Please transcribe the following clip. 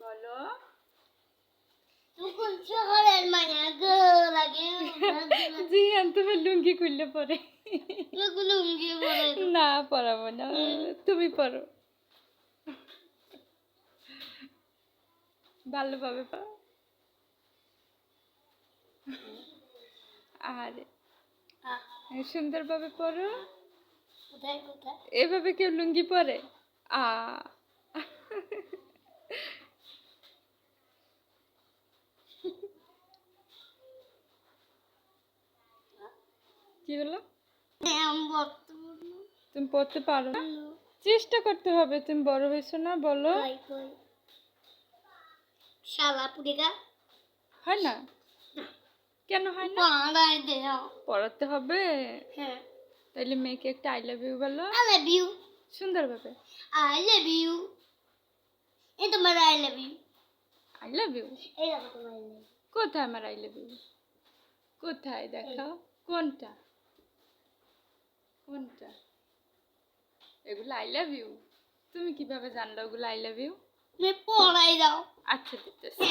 বলো জিয়ান তুমি লুঙ্গি খুললে পরে না পরাবো না তুমি পরো ভালোভাবে পরো আরে সুন্দরভাবে পরো এভাবে কেউ লুঙ্গি পরে আ কি হলো তুমি পড়তে পারো না চেষ্টা করতে হবে তুমি বড় হয়েছো না বলো হয় না কেন হয় না পড়াতে হবে তাইলে মেয়েকে একটা আই লাভ ইউ বলো সুন্দরভাবে আই লাভ ইউ কোথায় আমার আই লাভ ইউ কোথায় দেখাও কোনটা কোনটা এগুলো আই লাভ ইউ তুমি কিভাবে জানলো ওগুলো আই লাভ ইউ পড়াই দাও আচ্ছা দিতেছি